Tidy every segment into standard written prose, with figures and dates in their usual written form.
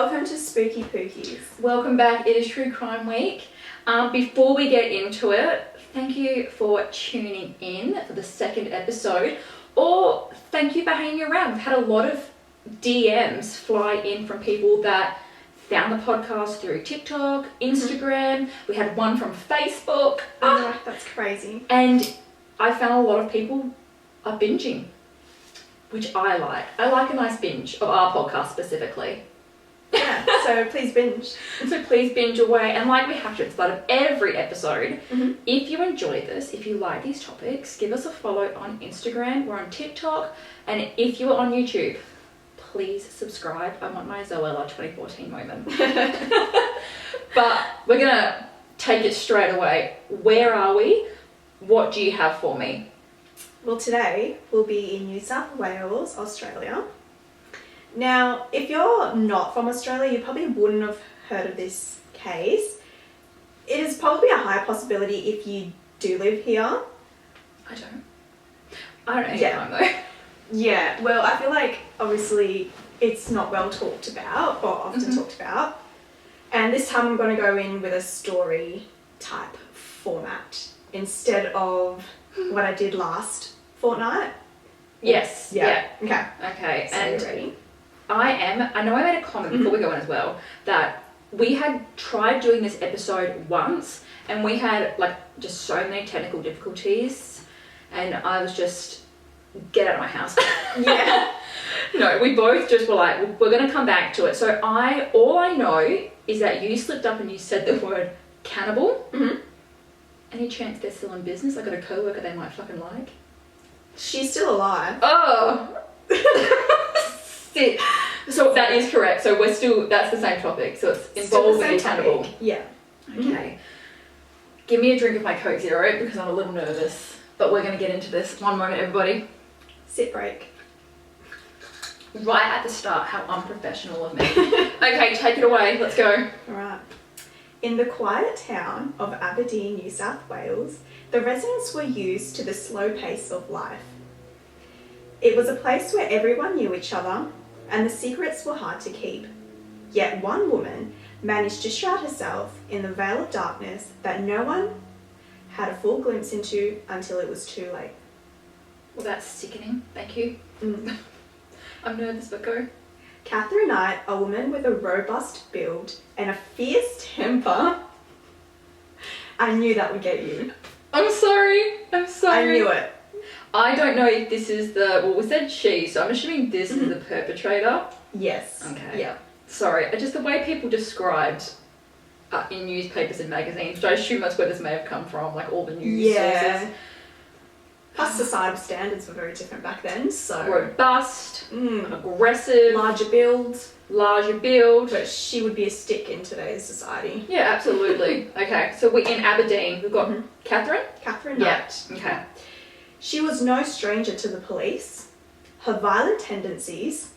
Welcome to Spooky Pookies. Welcome back. It is True Crime Week. Before we get into it, thank you for tuning in for the second episode, or thank you for hanging around. We've had a lot of DMs fly in from people that found the podcast through TikTok, Instagram. We had one from Facebook. Oh, that's crazy. And I found a lot of people are binging, which I like. I like a nice binge of our podcast specifically. Yeah, so please binge. And so please binge away. And like we have to at the start of every episode, if you enjoy this, if you like these topics, give us a follow on Instagram. We're on TikTok. And if you are on YouTube, please subscribe. I want my Zoella 2014 moment. But we're going to take it straight away. Where are we? What do you have for me? Well, today we'll be in New South Wales, Australia. Now, if you're not from Australia, you probably wouldn't have heard of this case. It is probably a high possibility if you do live here. I don't know any time though. Yeah, well, I feel like obviously it's not well talked about or often talked about. And this time I'm going to go in with a story type format instead of what I did last fortnight. Yes. Yeah. Okay. So and you ready? I know I made a comment before we go in as well, that we had tried doing this episode once and we had like just so many technical difficulties and I was just, get out of my house. Yeah. No, we both just were like, we're going to come back to it. So all I know is that you slipped up and you said the word cannibal. Any chance they're still in business? I got a co-worker they might fucking like. She's still alive. Oh! Sick. So that is correct. So that's the same topic. So it's involving a cannibal. Yeah. Okay. Give me a drink of my Coke Zero because I'm a little nervous. But we're going to get into this. One moment, everybody. Sit break. Right at the start, how unprofessional of me. Okay, take it away. Let's go. Alright. In the quiet town of Aberdeen, New South Wales, the residents were used to the slow pace of life. It was a place where everyone knew each other, and the secrets were hard to keep. Yet one woman managed to shroud herself in the veil of darkness that no one had a full glimpse into until it was too late. Well, that's sickening. Thank you. I'm nervous, but go. Katherine Knight, a woman with a robust build and a fierce temper. I knew that would get you. I'm sorry. I knew it. I don't know if this is we said she, so I'm assuming this is the perpetrator. Yes. Okay. Yeah. Sorry, just the way people described in newspapers and magazines, I assume that's where this may have come from, like all the news sources. Plus societal standards were very different back then, so... Robust, aggressive... Larger build. But she would be a stick in today's society. Yeah, absolutely. Okay, so we're in Aberdeen. We've got Katherine? Katherine Knight. Yeah, okay. She was no stranger to the police. Her violent tendencies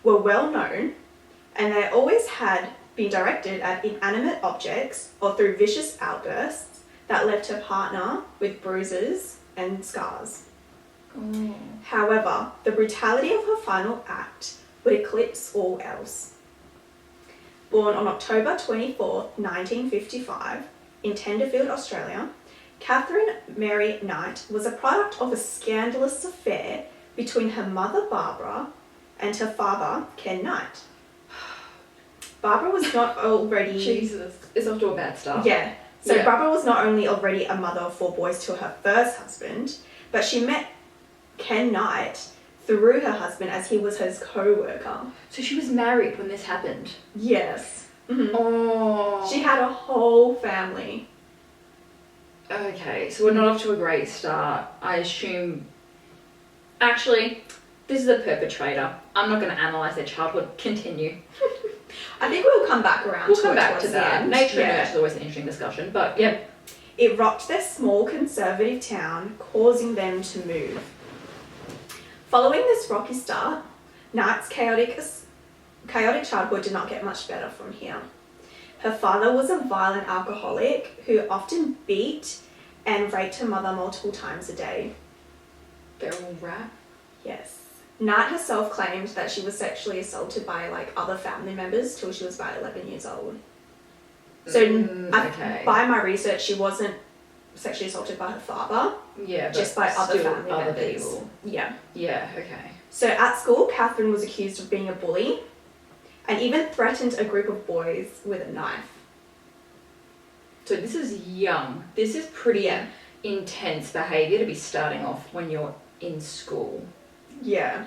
were well known, and they always had been directed at inanimate objects or through vicious outbursts that left her partner with bruises and scars. Oh. However, the brutality of her final act would eclipse all else. Born on October 24, 1955, in Tenterfield, Australia, Katherine Mary Knight was a product of a scandalous affair between her mother Barbara and her father Ken Knight. Barbara was not already... Jesus, it's off to a bad start. Yeah. So Barbara was not only already a mother of 4 boys to her first husband, but she met Ken Knight through her husband as he was his co-worker. So she was married when this happened? Yes. Oh. She had a whole family. Okay, so we're not off to a great start. I assume... Actually, this is a perpetrator. I'm not going to analyse their childhood. Continue. I think we'll come back around We'll come back to the that. end. Nature and nurture is always an interesting discussion, but yep. It rocked their small conservative town, causing them to move. Following this rocky start, Knight's chaotic childhood did not get much better from here. Her father was a violent alcoholic who often beat and raped her mother multiple times a day. Feral rat? Yes. Knight herself claimed that she was sexually assaulted by like other family members till she was about 11 years old. So okay. by my research, she wasn't sexually assaulted by her father, Yeah, but just by other still family other members. people. Yeah. Yeah, okay. So at school, Katherine was accused of being a bully and even threatened a group of boys with a knife. So this is young. This is pretty Yeah. intense behaviour to be starting off when you're in school. Yeah.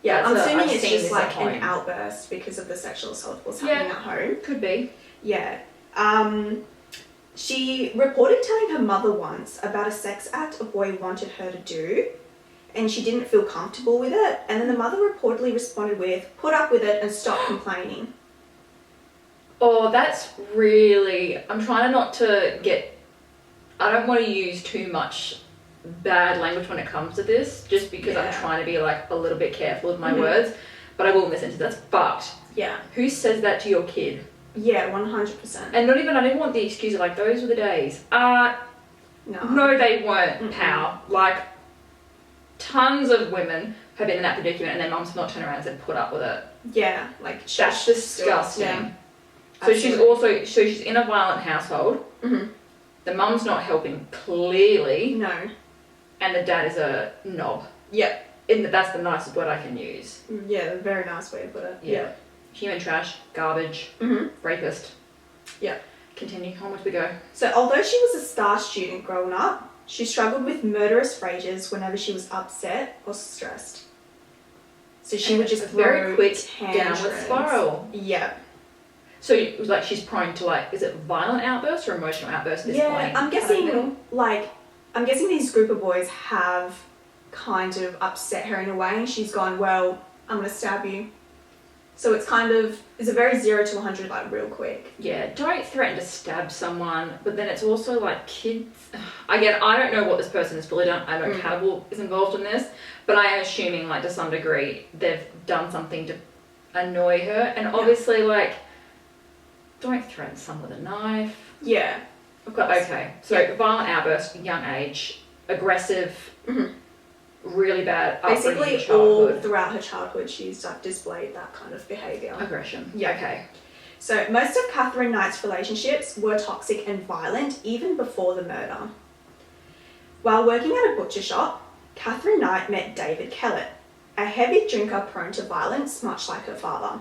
Yeah, That's I'm assuming I've it's seen just this like at an home. outburst because of the sexual assault that was happening at home. Could be. Yeah. She reported telling her mother once about a sex act a boy wanted her to do, and she didn't feel comfortable with it, and then the mother reportedly responded with, "Put up with it and stop complaining." Oh, that's really... I'm trying not to get... I don't want to use too much bad language when it comes to this, just because I'm trying to be like a little bit careful with my words, but I will in this instance. That's fucked. Yeah. Who says that to your kid? Yeah, 100%. And I don't even want the excuse of like, those were the days. No, they weren't, pal. Like, tons of women have been in that predicament and their mums have not turned around and said, put up with it. Yeah, like... That's disgusting. Yeah. So she's in a violent household. Mm-hmm. The mum's not helping, clearly. No. And the dad is a knob. Yeah. That's the nicest word I can use. Yeah, very nice way to put it. Yeah. Human trash, garbage, rapist. Yeah. Continue, onward we go. So although she was a star student growing up, she struggled with murderous rages whenever she was upset or stressed. So she would just very quick tantrums. downward spiral. Yeah. So it was like she's prone to like, is it violent outbursts or emotional outbursts at this point? I'm guessing these group of boys have kind of upset her in a way, and she's gone, well, I'm gonna stab you. So it's a very 0 to 100 like real quick. Yeah, don't threaten to stab someone, but then it's also like kids. Again, I don't know what this person has fully done. I know Cannibal is involved in this, but I am assuming like to some degree they've done something to annoy her, and obviously like, don't threaten someone with a knife. Yeah. Okay, so violent outburst, young age, aggressive, really bad upbringing, basically all throughout her childhood she's like displayed that kind of behaviour. Aggression. Yeah. Okay. So most of Katherine Knight's relationships were toxic and violent even before the murder. While working at a butcher shop, Katherine Knight met David Kellett, a heavy drinker prone to violence much like her father.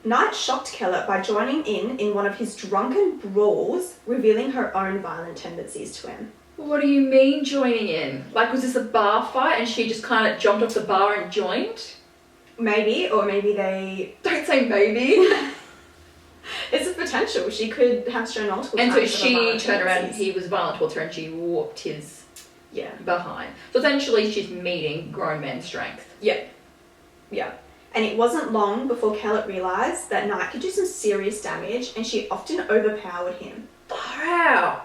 Knight shocked Kellett by joining in one of his drunken brawls, revealing her own violent tendencies to him. What do you mean joining in? Like, was this a bar fight and she just kind of jumped off the bar and joined? Maybe, or maybe they... Don't say maybe. It's a potential. She could have shown multiple and so times she turned around and he was violent towards her and she whooped his behind. So essentially she's meeting grown men's strength. Yeah. Yeah. And it wasn't long before Kellett realised that Knight could do some serious damage, and she often overpowered him. Wow.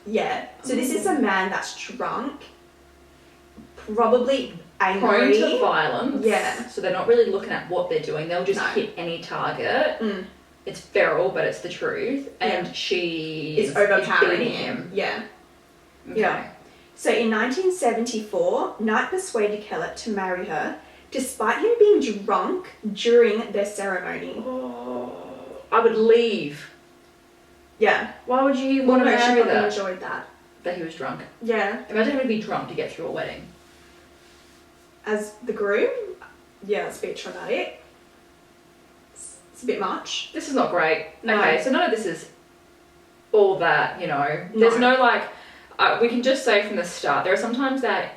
Yeah. So this is a man that's drunk, probably angry. Prone to violence. Yeah. So they're not really looking at what they're doing. They'll just hit any target. It's feral, but it's the truth. And she is overpowering beating him. Yeah. Okay. Yeah. So in 1974, Knight persuaded Kellett to marry her, despite him being drunk during their ceremony. Oh, I would leave. Yeah. Why would you want to marry she probably that? enjoyed that. That he was drunk. Yeah. Imagine having to be drunk to get through a wedding. As the groom, yeah, it's a bit traumatic. It's a bit much. This is not great. No. Okay, so none of this is all that, you know. There's no like, we can just say from the start, there are sometimes that,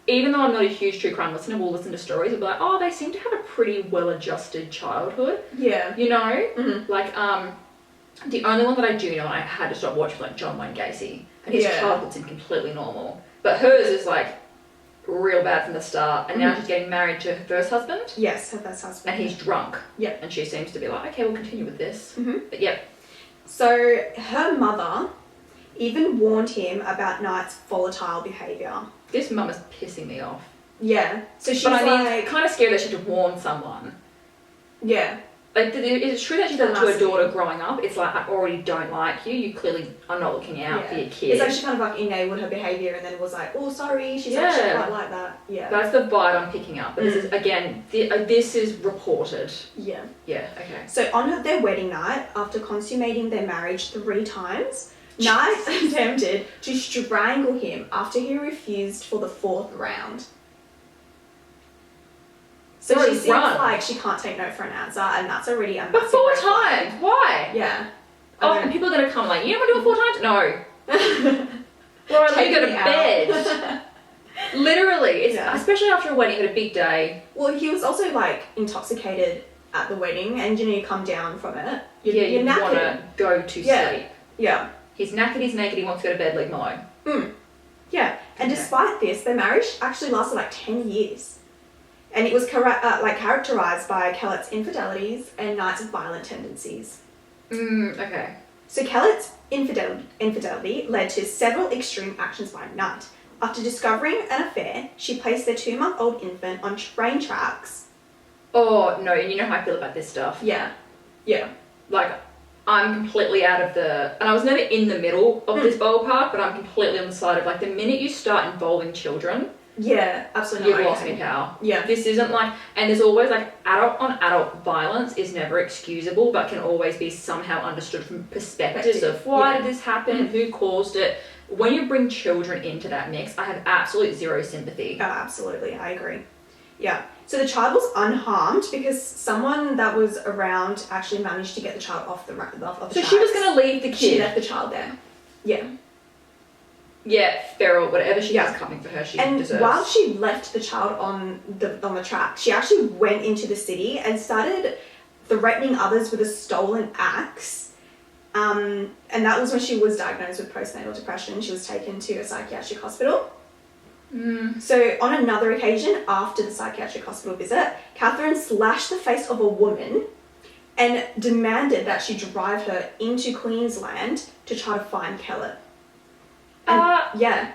even though I'm not a huge true crime listener, we'll listen to stories, we'll be like, oh, they seem to have a pretty well-adjusted childhood. Yeah. You know? Like, the only one that I do know I had to stop watching was like John Wayne Gacy, and his childhood seemed completely normal. But hers is like real bad from the start, and now she's getting married to her first husband. Yes, her first husband. And he's drunk. Yeah. And she seems to be like, okay, we'll continue with this. But So her mother even warned him about Knight's volatile behaviour. This mum is pissing me off. Yeah. So she's but I mean, like... kind of scared that she had to warn someone. Yeah. like, it's true that she does it to her daughter growing up. It's like, I already don't like you. You clearly are not looking out for your kid. It's like she kind of like enabled her behaviour and then was like, oh, sorry, she's actually quite like that. Yeah. That's the vibe I'm picking up. But this is, again, this is reported. Yeah. Yeah, okay. So on their wedding night, after consummating their marriage 3 times, Knight attempted to strangle him after he refused for the 4th round. So she seems like she can't take no for an answer, and that's already a massive But 4 red flag. times? Why? Yeah. Oh, and people are going to come like, you don't want to do it 4 times? No. Well, I go to bed. Literally. It's, especially after a wedding, you had a big day. Well, he was also like intoxicated at the wedding, and you come down from it. You want to go to sleep. Yeah. He's knackered, he's naked, he wants to go to bed, leave him alone. Yeah. And despite this, their marriage actually lasted like 10 years. And it was characterised by Kellett's infidelities and Knight's violent tendencies. Okay. So Kellett's infidelity led to several extreme actions by Knight. After discovering an affair, she placed their 2-month-old infant on train tracks. Oh, no, and you know how I feel about this stuff. Yeah. Yeah. Like, I'm completely out of the... And I was never in the middle of this ballpark, but I'm completely on the side of, like, the minute you start involving children... Yeah, absolutely. You've lost any power. Yeah. This isn't like... And there's always, like, adult-on-adult violence is never excusable, but can always be somehow understood from perspectives of why did this happen, who caused it. When you bring children into that mix, I have absolute zero sympathy. Oh, absolutely. I agree. Yeah. So the child was unharmed because someone that was around actually managed to get the child off the tracks. So she was going to leave the kid. She left the child there. Yeah. Yeah, feral, whatever she has coming for her, she deserves. And while she left the child on the track, she actually went into the city and started threatening others with a stolen axe. And that was when she was diagnosed with postnatal depression. She was taken to a psychiatric hospital. So on another occasion, after the psychiatric hospital visit, Katherine slashed the face of a woman and demanded that she drive her into Queensland to try to find Kellett. Yeah.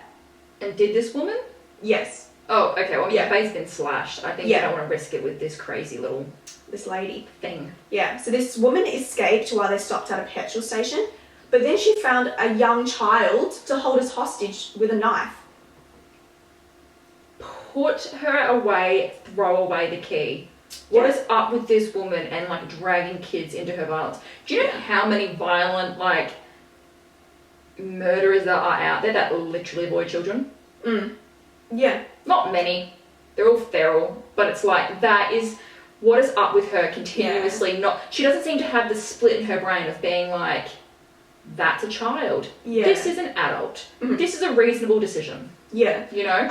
And did this woman? Yes. Oh, okay. Well, her face been slashed. I think you don't want to risk it with this crazy little... This lady. Thing. Yeah. So this woman escaped while they stopped at a petrol station, but then she found a young child to hold as hostage with a knife. Put her away, throw away the key. What is up with this woman and, like, dragging kids into her violence? Do you know how many violent, like... murderers that are out there that literally avoid children? Yeah. Not many. They're all feral. But it's like, that is... What is up with her continuously not... She doesn't seem to have the split in her brain of being like, that's a child. Yeah. This is an adult. This is a reasonable decision. Yeah. You know?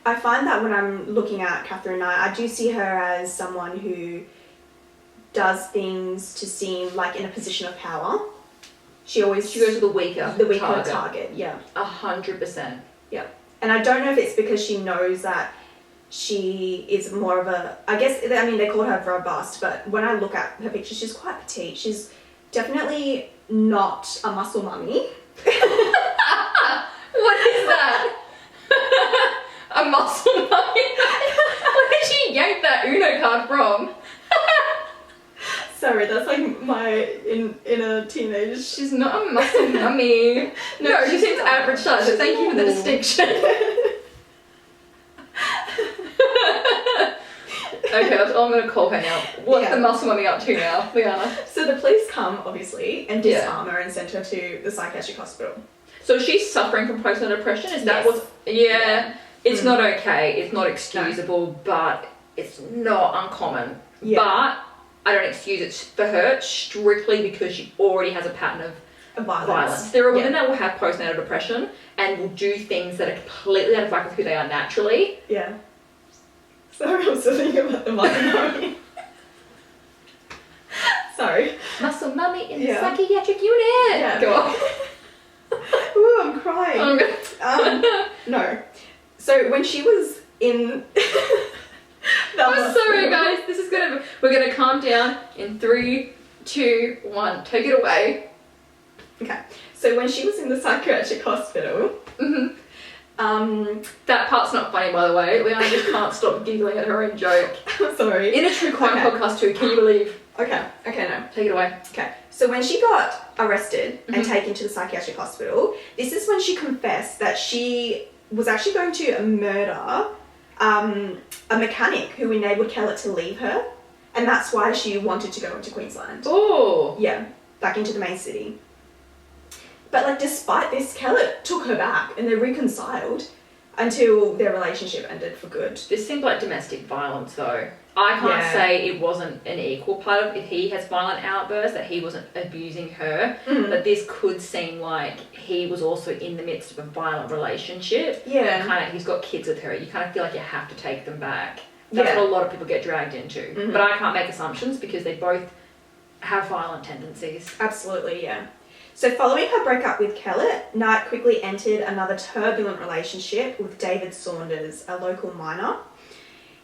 I find that when I'm looking at Katherine Knight, I do see her as someone who does things to seem like in a position of power. She goes to the weaker target. Yeah. 100%. Yeah. And I don't know if it's because she knows that she is more of a... I guess, I mean, they call her robust, but when I look at her picture, she's quite petite. She's definitely not a muscle mummy. What is that? A muscle mummy? Where did she yank that Uno card from? Sorry, that's like my inner teenage... She's not a muscle mummy. No, she seems average size, so thank you for the distinction. Okay, that's all I'm going to call her now. What's the muscle mummy up to now, Liana? So the police come, obviously, and disarm her and send her to the psychiatric hospital. So she's suffering from postnatal depression? Is that what's... Yeah. It's not okay. It's not excusable, but it's not uncommon. Yeah. But I don't excuse it for her strictly because she already has a pattern of violence. There are women that will have postnatal depression and will do things that are completely out of whack with who they are naturally. Yeah. Sorry, I'm still thinking about the muscle mummy. Sorry. Muscle mummy in the psychiatric unit. Yeah. Go on. Ooh, I'm crying. No. So when she was in... I'm sorry, guys. We're gonna calm down in 3, 2, 1. Take it away. Okay. So when she was in the psychiatric hospital, That part's not funny, by the way. Leanna just can't stop giggling at her own joke. Sorry. In a true crime podcast too, can you believe? Okay, no. Take it away. Okay, so when she got arrested and Mhm. taken to the psychiatric hospital, this is when she confessed that she was actually going to murder a mechanic who enabled Kellett to leave her, and that's why she wanted to go into Queensland. Oh. Yeah, back into the main city. But like, despite this, Kellett took her back and they reconciled until their relationship ended for good. This seems like domestic violence, though. I can't Yeah. say it wasn't an equal part of if he has violent outbursts, that he wasn't abusing her, Mm. but this could seem like he was also in the midst of a violent relationship. Yeah. Kind of, he's got kids with her. You kind of feel like you have to take them back. That's Yeah. what a lot of people get dragged into. Mhm. But I can't make assumptions because they both have violent tendencies. Absolutely, yeah. So following her breakup with Kellett, Knight quickly entered another turbulent relationship with David Saunders, a local miner.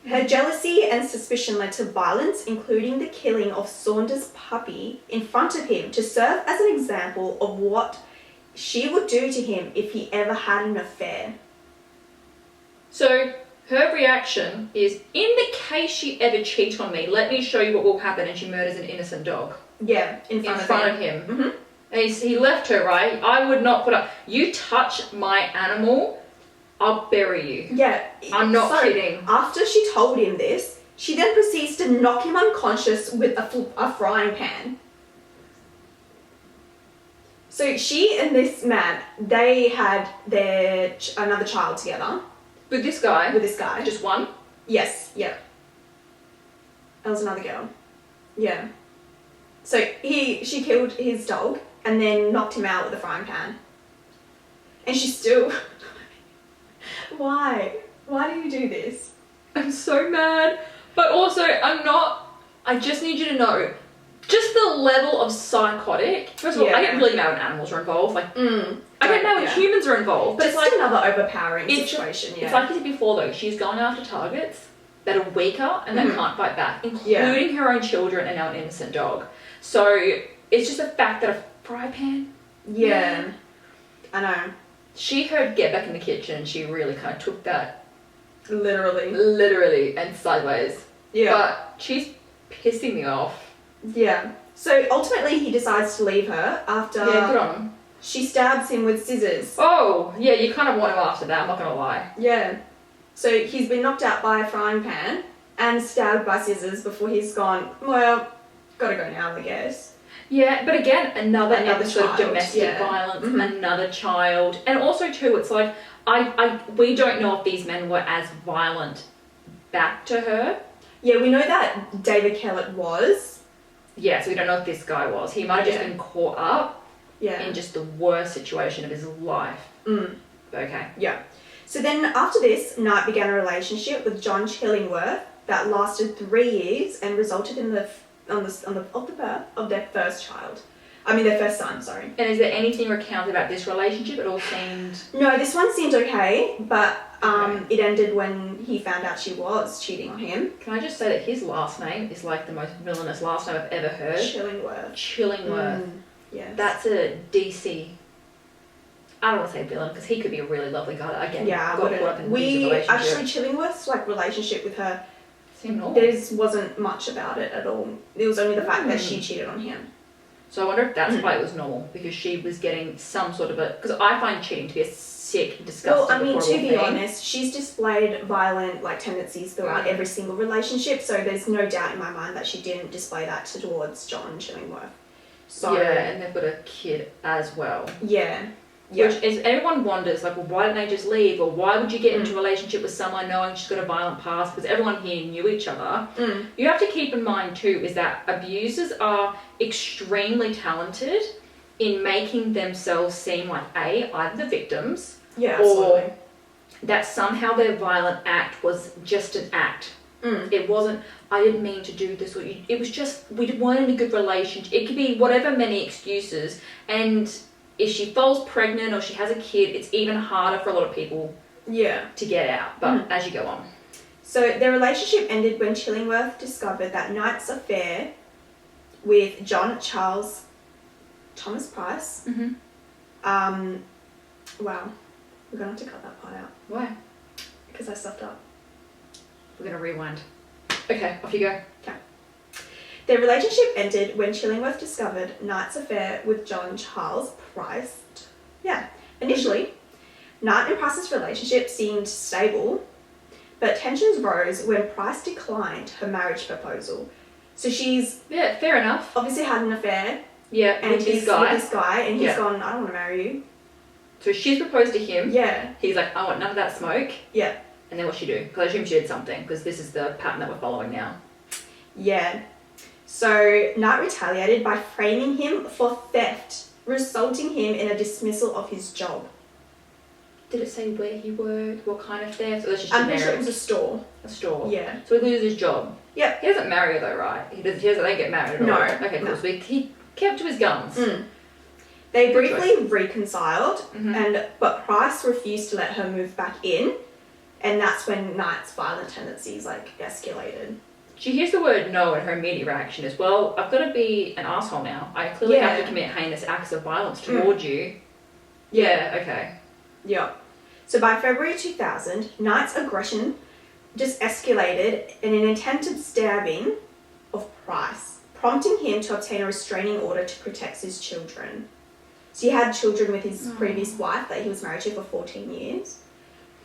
Her jealousy and suspicion led to violence, including the killing of Saunders' puppy in front of him to serve as an example of what she would do to him if he ever had an affair. So her reaction is, in the case you ever cheat on me, let me show you what will happen, and she murders an innocent dog. Yeah, in front of him. him. Mm-hmm. And he left her, right? I would not put up. You touch my animal, I'll bury you. Yeah. I'm not so, kidding. After she told him this, she then proceeds to knock him unconscious with a frying pan. So she and this man, they had their another child together With this guy? with this guy. Just one? Yes, yeah. That was another girl. Yeah. So she killed his dog and then knocked him out with a frying pan. And she still... Why? Why do you do this? I'm so mad. But also, I just need you to know, just the level of psychotic. First of all, I Yeah. get really mad when animals are involved. Like, I get mad when yeah. humans are involved. But Just it's like, another overpowering it's situation, yeah. It's like I said before, though, she's going after targets that are weaker and that can't fight back, including Yeah. her own children and now an innocent dog. So it's just the fact that a fry pan. Yeah. I know. She heard "Get Back in the Kitchen" and she really kind of took that Literally. and sideways. Yeah. But she's pissing me off. Yeah. So ultimately he decides to leave her after Yeah, good on him. she stabs him with scissors. Oh, yeah, you kind of want him after that, I'm not going to lie. Yeah. So he's been knocked out by a frying pan and stabbed by scissors before he's gone, well, gotta go now, I guess. Yeah, but again, another episode child, of domestic yeah. violence, Mhm. another child. And also, too, it's like, we don't know if these men were as violent back to her. Yeah, we know that David Kellett was. Yeah, so we don't know if this guy was. He might have just Yeah. been caught up Yeah. in just the worst situation of his life. Okay. Yeah. So then after this, Knight began a relationship with John Chillingworth that lasted 3 years and resulted in the birth of their first child. I mean, their first son, sorry. And is there anything recounted about this relationship? It all seemed... No, this one seemed okay, but Okay. it ended when he found out she was cheating on him. Can I just say that his last name is like the most villainous last name I've ever heard? Chillingworth. Chillingworth. Yes. That's a DC... I don't want to say villain, because he could be a really lovely guy. Again, Yeah, I got caught up in wouldn't. an abusive We relationship. actually, Chillingworth's like relationship with her, Seemed normal. there wasn't much about it at all. It was only the fact that she cheated on him. So I wonder if that's why it was normal, because she was getting some sort of a... Because I find cheating to be a sick, disgusting, Well, I mean, to horrible be thing. honest, she's displayed violent tendencies throughout every single relationship, so there's no doubt in my mind that she didn't display that towards John Chillingworth. So Yeah, and they've got a kid as well. yeah. Yeah. Which is, everyone wonders, like, well, why didn't they just leave? Or why would you get into a relationship with someone knowing she's got a violent past? Because everyone here knew each other. You have to keep in mind, too, is that abusers are extremely talented in making themselves seem like, either the victims, Yeah, absolutely. or that somehow their violent act was just an act. It wasn't, I didn't mean to do this, or it was just, we weren't in a good relationship. It could be whatever many excuses, and if she falls pregnant or she has a kid, it's even harder for a lot of people to get out. But as you go on. So their relationship ended when Chillingworth discovered that Knight's affair with John Charles Thomas Price. Wow. We're going to have to cut that part out. Why? Because I stuffed up. We're going to rewind. Okay, off you go. Okay. Their relationship ended when Chillingworth discovered Knight's affair with John Charles Price. Yeah. Initially, Knight and Price's relationship seemed stable, but tensions rose when Price declined her marriage proposal. So she's Yeah, fair enough. obviously had an affair. Yeah, And with this guy. With this guy, and he's Yeah. gone, I don't want to marry you. So she's proposed to him. Yeah. He's like, I want none of that smoke. Yeah. And then what's she do? Because I assume she did something, because this is the pattern that we're following now. Yeah. So Knight retaliated by framing him for theft, resulting him in a dismissal of his job. Did it say where he worked? What kind of theft? Or that's just I'm pretty sure it generic? was a store. A store. Yeah. So he loses his job. Yep. He doesn't marry her though, right? He doesn't get married at all. No, Okay, cool. no. So he kept to his guns. They Good briefly reconciled, Mhm. but Price refused to let her move back in, and that's when Knight's violent tendencies escalated. She hears the word no, and her immediate reaction is, well, I've got to be an asshole now. I clearly have to commit heinous acts of violence towards you. Yeah, okay. Yeah. So by February 2000, Knight's aggression just escalated in an attempted stabbing of Price, prompting him to obtain a restraining order to protect his children. So he had children with his previous wife that he was married to for 14 years.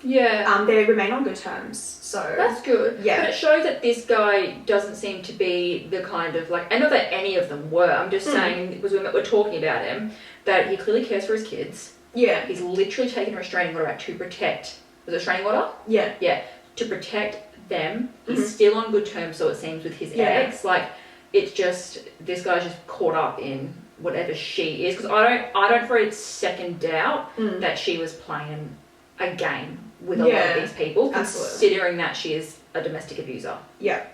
Yeah. They remain on good terms, so... That's good. Yeah. But it shows that this guy doesn't seem to be the kind of, I know that any of them were. I'm just saying, because we're talking about him, that he clearly cares for his kids. Yeah. He's literally taken a restraining order out to protect... Was it a restraining order? Yeah. Yeah. To protect them. He's still on good terms, so it seems, with his ex. It's just... This guy's just caught up in whatever she is. Because I don't for a second doubt that she was playing a game with a lot of these people, considering that she is a domestic abuser. Yeah.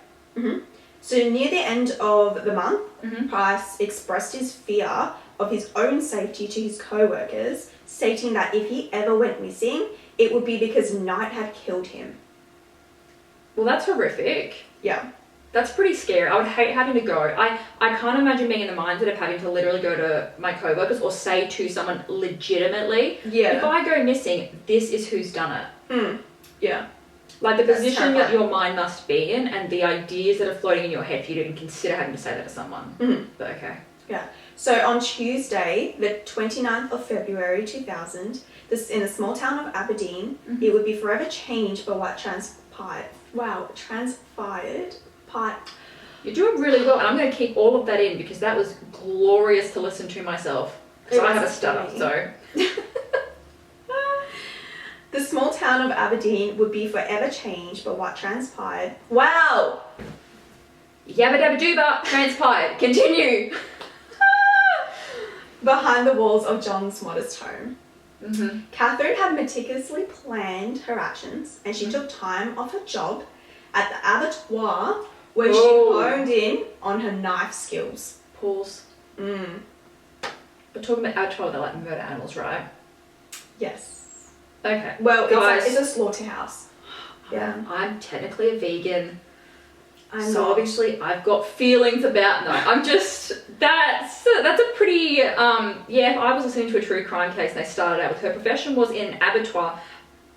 So near the end of the month, Price expressed his fear of his own safety to his co-workers, stating that if he ever went missing, it would be because Knight had killed him. Well, that's horrific. Yeah. That's pretty scary. I would hate having to go. I can't imagine being in the mindset of having to literally go to my co-workers or say to someone legitimately, if I go missing, this is who's done it. Yeah. The position that your mind must be in and the ideas that are floating in your head for you to even consider having to say that to someone. But okay. Yeah. So on Tuesday, the 29th of February 2000, in the small town of Aberdeen, it would be forever changed by what transpired. You're doing really well, and I'm going to keep all of that in because that was glorious to listen to myself. Because I have a stutter, so... The small town of Aberdeen would be forever changed by what transpired. Wow! Yabba dabba dooba, transpired. Continue! Behind the walls of John's modest home. Katherine had meticulously planned her actions, and she took time off her job at the abattoir where she honed in on her knife skills. Pause. We're talking about abattoir, they're like murder animals, right? Yes. Okay. Well, guys, it's a slaughterhouse. Yeah. I'm technically a vegan. I'm so not. obviously I've got feelings about I'm just that's a pretty if I was listening to a true crime case and they started out with her profession was in abattoir,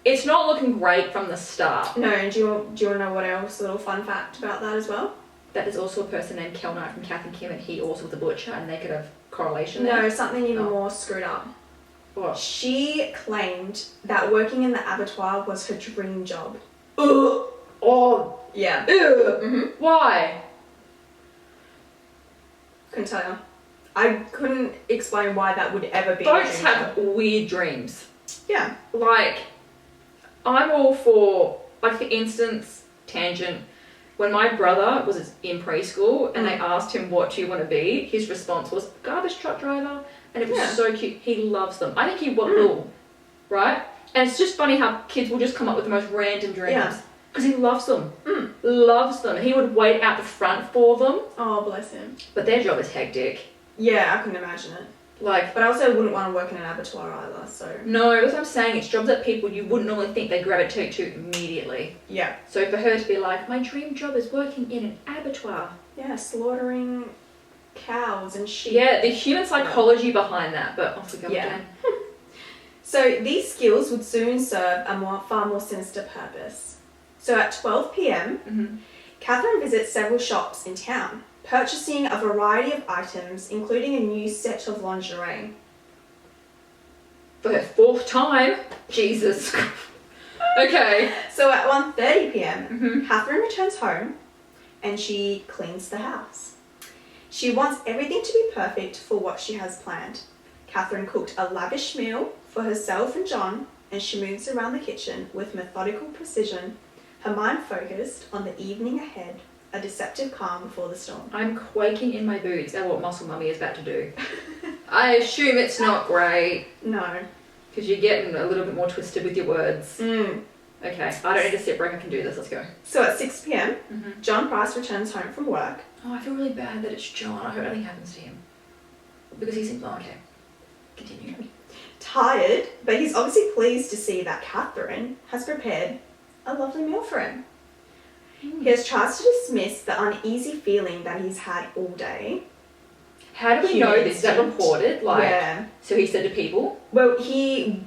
it's not looking great from the start. No, and do you want to know what else? A little fun fact about that as well? That there's also a person named Kel Knight from Kath and Kim, and he also was a butcher, and they could have correlation there. No, something even more screwed up. What? She claimed that working in the abattoir was her dream job. Ugh. Oh. Yeah. Ew. Why? Couldn't tell you. I couldn't explain why that would ever be. Folks have weird dreams. Yeah. I'm all for, for instance, tangent, when my brother was in preschool and they asked him what do you want to be, his response was garbage truck driver, and it was so cute. He loves them. I think he will, right? And it's just funny how kids will just come up with the most random dreams. Because he loves them. Loves them. He would wait out the front for them. Oh, bless him. But their job is hectic. Yeah, I couldn't imagine it. But I also wouldn't want to work in an abattoir either, so... No, that's what I'm saying. It's jobs that people you wouldn't normally think they gravitate to immediately. Yeah. So for her to be like, my dream job is working in an abattoir. Yeah, slaughtering cows and sheep. Yeah, the human psychology behind that, but off we go again. So these skills would soon serve a far more sinister purpose. So at 12 p.m, Katherine visits several shops in town, purchasing a variety of items, including a new set of lingerie. For her 4th time? Jesus. Okay. So at 1:30 p.m, Katherine returns home and she cleans the house. She wants everything to be perfect for what she has planned. Katherine cooked a lavish meal for herself and John, and she moves around the kitchen with methodical precision, her mind focused on the evening ahead, a deceptive calm before the storm. I'm quaking in my boots at what Muscle Mummy is about to do. I assume it's not great. No. Because you're getting a little bit more twisted with your words. Okay, I don't need a sip break, I can do this, let's go. So at 6 p.m, John Price returns home from work. Oh, I feel really bad that it's John. I hope nothing happens to him. Because he seems, oh, okay. Continue. Tired, but he's obviously pleased to see that Katherine has prepared a lovely meal for him. He has tried to dismiss the uneasy feeling that he's had all day. How do we know this? Is that reported? Yeah. So he said to people? Well, he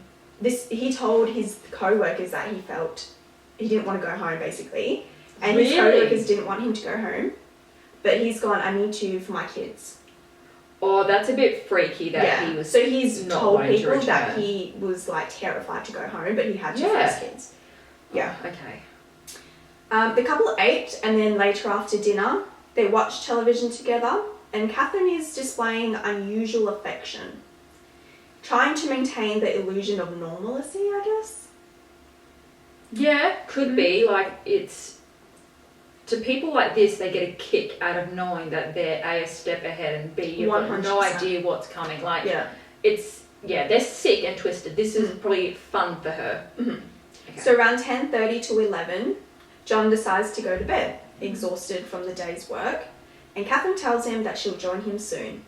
told his co-workers that he felt he didn't want to go home, basically. And his co-workers didn't want him to go home. But he's gone, I need to for my kids. Oh, that's a bit freaky that he was. So he's not told wanting to people return. that he was like terrified to go home, but he had to for his kids. Yeah. Oh, okay. The couple ate, and then later after dinner, they watched television together, and Katherine is displaying unusual affection, trying to maintain the illusion of normalcy, I guess. Yeah, could be. Like, it's... To people like this, they get a kick out of knowing that they're A, a step ahead, and B, you've got no idea what's coming. Like, it's... Yeah, they're sick and twisted. This is probably fun for her. Okay. So around 10:30 to 11, John decides to go to bed, exhausted from the day's work, and Katherine tells him that she'll join him soon.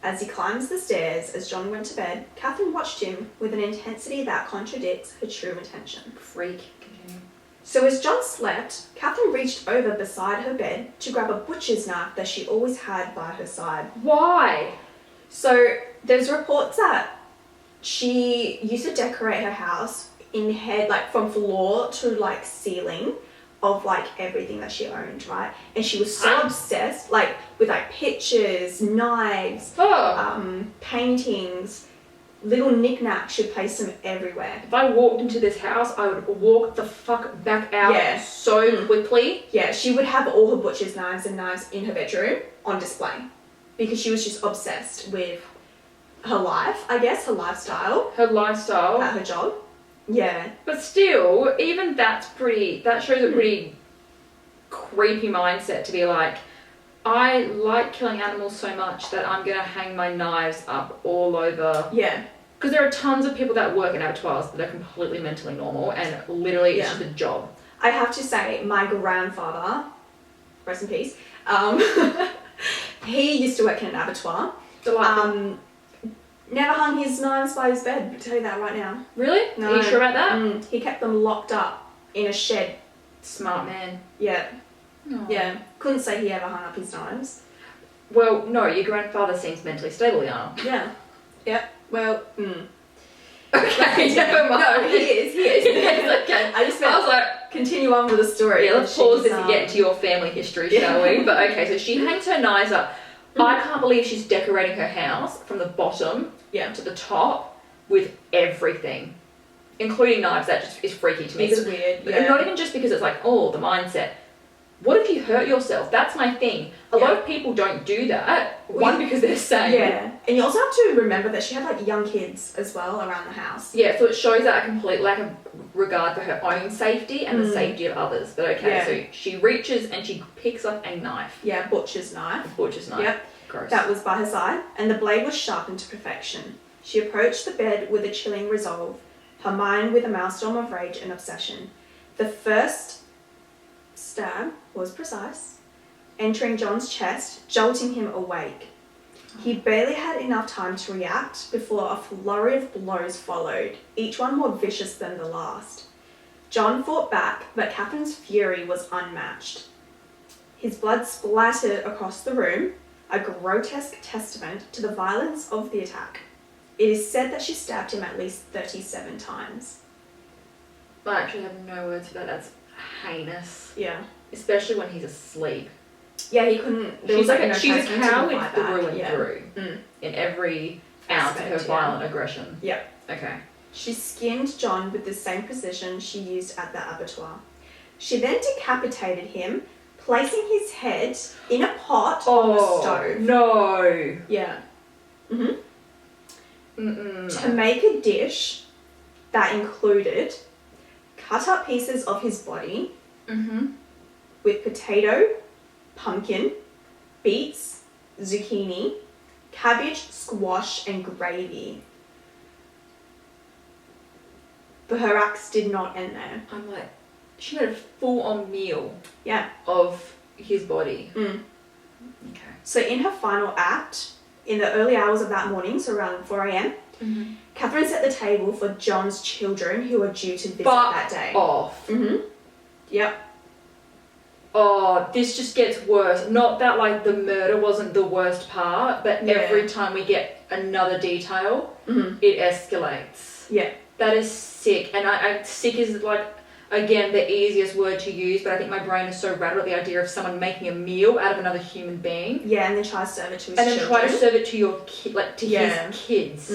As he climbs the stairs as John went to bed, Katherine watched him with an intensity that contradicts her true intention. Freak. Continue. So as John slept, Katherine reached over beside her bed to grab a butcher's knife that she always had by her side. Why? So there's reports that she used to decorate her house from floor to like ceiling of like everything that she owned, right? And she was so obsessed with like pictures, knives, paintings, little knickknacks. She'd place them everywhere. If I walked into this house, I would walk the fuck back out so quickly. Yeah, she would have all her butcher's knives and knives in her bedroom on display because she was just obsessed with her life, I guess, her lifestyle. Her lifestyle. At her job. Yeah. But still, even that shows a pretty creepy mindset to be like, I like killing animals so much that I'm going to hang my knives up all over. Yeah. Because there are tons of people that work in abattoirs that are completely mentally normal and literally it's just a job. I have to say, my grandfather, rest in peace, he used to work in an abattoir. Never hung his knives by his bed, I'll tell you that right now. Really? No. Are you sure about that? He kept them locked up in a shed. Smart man. Yeah. Aww. Yeah. Couldn't say he ever hung up his knives. Well, no, your grandfather seems mentally stable, Yana. Yeah. Yep. Well, Okay, never mind. No, he is. Okay. I was like, continue on with the story. Yeah, let's pause this and get into your family history, shall we? But okay, so she hangs her knives up. I can't believe she's decorating her house from the bottom to the top with everything, including knives. That just is freaky to me. It's weird. Yeah. Not even just because it's like, oh, the mindset. What if you hurt yourself? That's my thing. A lot of people don't do that. One, because they're sane. Yeah. And you also have to remember that she had like young kids as well around the house. Yeah, so it shows that a complete lack of regard for her own safety and the safety of others. But okay, so she reaches and she picks up a knife. Yeah, butcher's knife. Butcher's knife. Yep. Gross. That was by her side, and the blade was sharpened to perfection. She approached the bed with a chilling resolve, her mind with a maelstrom of rage and obsession. The first stab was precise, entering John's chest, jolting him awake. He barely had enough time to react before a flurry of blows followed, each one more vicious than the last. John fought back, but Catherine's fury was unmatched. His blood splattered across the room, a grotesque testament to the violence of the attack. It is said that she stabbed him at least 37 times. I actually have no words for that. That's heinous. Yeah. Especially when he's asleep. Yeah, he couldn't. There She's was like no she's a transference to coward fight through back. and Yeah. through. In every ounce of her Aspect, violent aggression. Yeah. Okay. She skinned John with the same precision she used at the abattoir. She then decapitated him, placing his head in a pot on the stove. No. Yeah. Mm-hmm. Mm-mm. To make a dish that included cut up pieces of his body with potato, pumpkin, beets, zucchini, cabbage, squash, and gravy. But her acts did not end there. I'm like, she had a full-on meal. Yeah. Of his body. Mm. Okay. So in her final act, in the early hours of that morning, so around 4 a.m, Katherine set the table for John's children who were due to visit that day. Off. Yep. Oh, this just gets worse. Not that like the murder wasn't the worst part, but every time we get another detail, it escalates. Yeah. That is sick. And I sick is like, again, the easiest word to use, but I think my brain is so rattled at the idea of someone making a meal out of another human being. Yeah, and then try to serve it to his children. children. And then try to serve it to your his kids.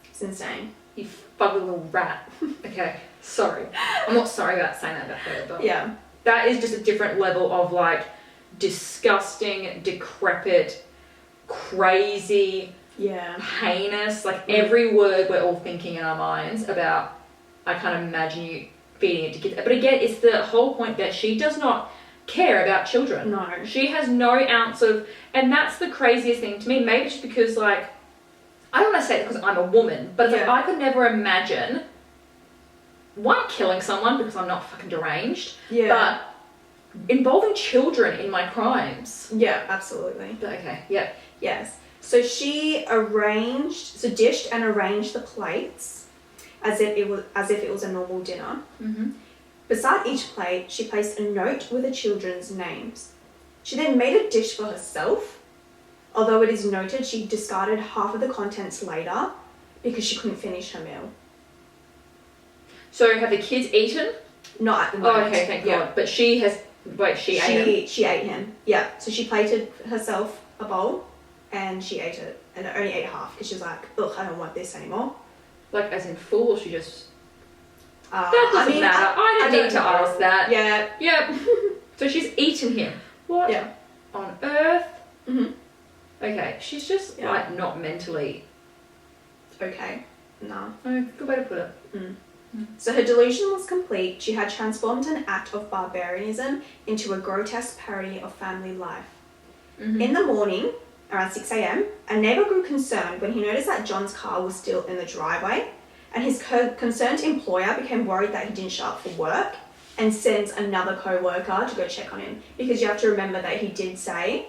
It's insane. You fugly little rat. Okay, sorry. I'm not sorry about saying that about her, but yeah, that is just a different level of like disgusting, decrepit, crazy, heinous. Like every word we're all thinking in our minds about. I can't imagine you feeding it to kids. But again, it's the whole point that she does not care about children. No. She has no ounce of... And that's the craziest thing to me. Maybe just because, like... I don't want to say it because I'm a woman, but it's like I could never imagine... One, killing someone because I'm not fucking deranged. Yeah. But involving children in my crimes. Yeah, absolutely. But okay, yeah. Yes. So she dished and arranged the plates as if it was a normal dinner. Beside each plate, she placed a note with the children's names. She then made a dish for herself, although it is noted she discarded half of the contents later because she couldn't finish her meal. So have the kids eaten? Not at the moment. Oh, okay, thank God. But she has... Wait, she ate him? She ate him, yeah. So she plated herself a bowl and she ate it. And only ate half because she was like, ugh, I don't want this anymore. Like, as in full, or she just... that doesn't matter. I don't need to ask that. Yeah. Yep. So she's eaten him. What on earth? Okay, she's just, like, not mentally... Okay. No. No, good way to put it. So her delusion was complete. She had transformed an act of barbarianism into a grotesque parody of family life. In the morning, around 6 a.m, a neighbour grew concerned when he noticed that John's car was still in the driveway, and his concerned employer became worried that he didn't show up for work and sends another co-worker to go check on him. Because you have to remember that he did say,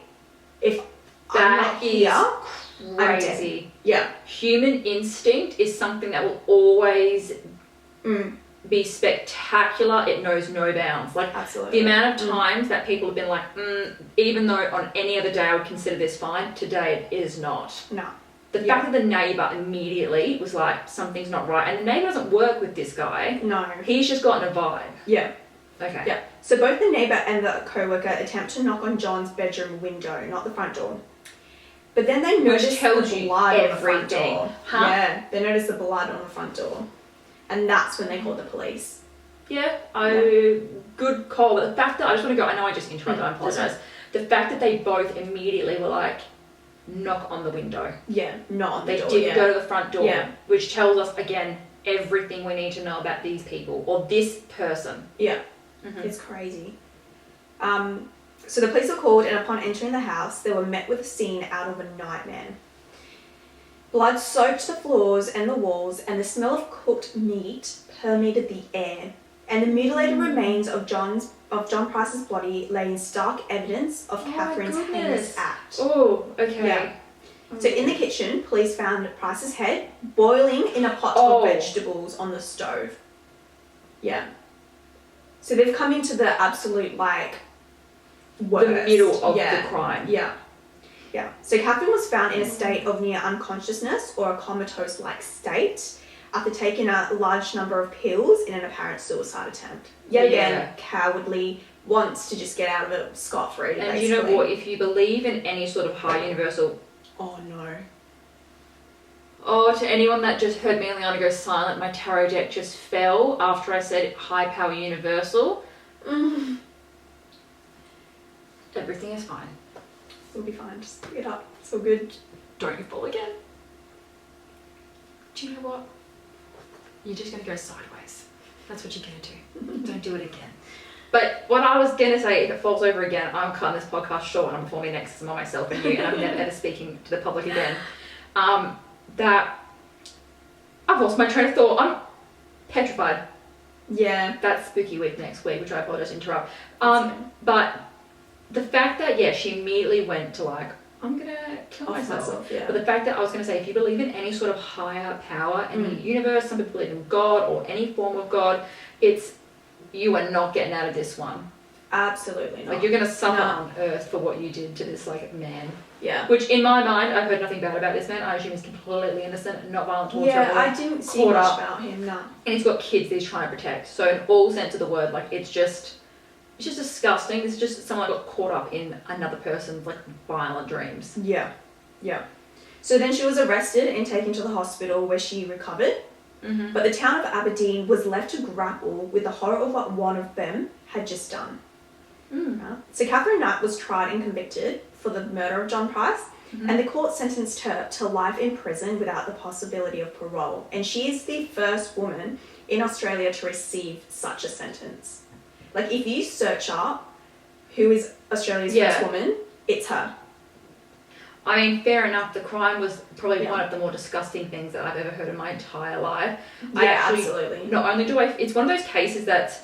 if I'm not here, I'm dead. Crazy. Yeah. Human instinct is something that will always be spectacular. It knows no bounds. Like, absolutely. The amount of times that people have been like, even though on any other day I would consider this fine, today it is not. No. The fact that the neighbour immediately was like, something's not right, and the neighbour doesn't work with this guy. No. He's just gotten a vibe. Yeah. Okay. Yeah. So both the neighbour and the co-worker attempt to knock on John's bedroom window, not the front door. But then they notice the blood on the front door. Huh? Yeah, they notice the blood on the front door. And that's when they call the police. Yeah, good call. But the fact that, I just want to go, I know I just interrupted, I apologise. The fact that they both immediately were like, knock on the window. Yeah, not on the door. They didn't go to the front door, which tells us, again, everything we need to know about these people, or this person. Yeah, it's crazy. So the police were called, and upon entering the house, they were met with a scene out of a nightmare. Blood soaked the floors and the walls, and the smell of cooked meat permeated the air. And the mutilated remains of John Price's body lay in stark evidence of Catherine's heinous act. Oh, okay. Yeah. So in the kitchen, police found Price's head boiling in a pot of vegetables on the stove. Yeah. So they've come into the absolute, like, worst. The middle of the crime. Yeah. Yeah. So Catherine was found in a state of near unconsciousness or a comatose-like state after taking a large number of pills in an apparent suicide attempt. Yet again, cowardly, wants to just get out of it scot-free, And basically. you know what? If you believe in any sort of high universal... Oh, no. Oh, to anyone that just heard me and Liana go silent, my tarot deck just fell after I said high power universal. Everything is fine. It'll be fine. Just pick it up. It's all good. Don't you fall again. Do you know what? You're just going to go sideways. That's what you're going to do. Don't do it again. But what I was going to say, if it falls over again, I'm cutting this podcast short and I'm performing an exorcism on myself and you, and I'm never ever speaking to the public again. That I've lost my train of thought. I'm petrified. Yeah. That's spooky week next week, which I apologize to interrupt. But the fact that, yeah, she immediately went to like, I'm going to kill myself. Yeah. But the fact that I was going to say, if you believe in any sort of higher power in the universe, some people believe in God or any form of God, it's, you are not getting out of this one. Absolutely not. Like, you're going to suffer on earth for what you did to this, like, man. Yeah. Which, in my mind, I've heard nothing bad about this man. I assume he's completely innocent, not violent towards everyone. I didn't see much about him, no. And he's got kids that he's trying to protect. So, in all sense of the word, like, it's just disgusting. It's just someone got caught up in another person's, like, violent dreams. Yeah. Yeah. So then she was arrested and taken to the hospital where she recovered. Mm-hmm. But the town of Aberdeen was left to grapple with the horror of what one of them had just done. Right? So Katherine Knight was tried and convicted for the murder of John Price, and the court sentenced her to life in prison without the possibility of parole. And she is the first woman in Australia to receive such a sentence. Like, if you search up who is Australia's first woman, it's her. I mean, fair enough. The crime was probably one of the more disgusting things that I've ever heard in my entire life. Yeah, absolutely. Not only do it's one of those cases that's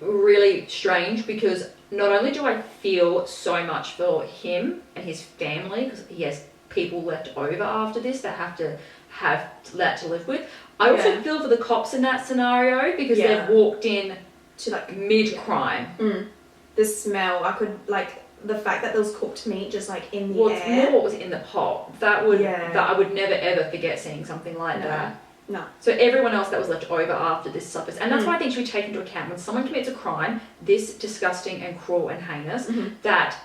really strange because not only do I feel so much for him and his family, because he has people left over after this that have that to live with, I also feel for the cops in that scenario because they've walked in to like mid-crime. The smell, I could like... The fact that there was cooked meat just like in the air. It's more what was in the pot. That I would never ever forget seeing something like that. No. So everyone else that was left over after this suffers. And that's why I think should be taken into account when someone commits a crime this disgusting and cruel and heinous, that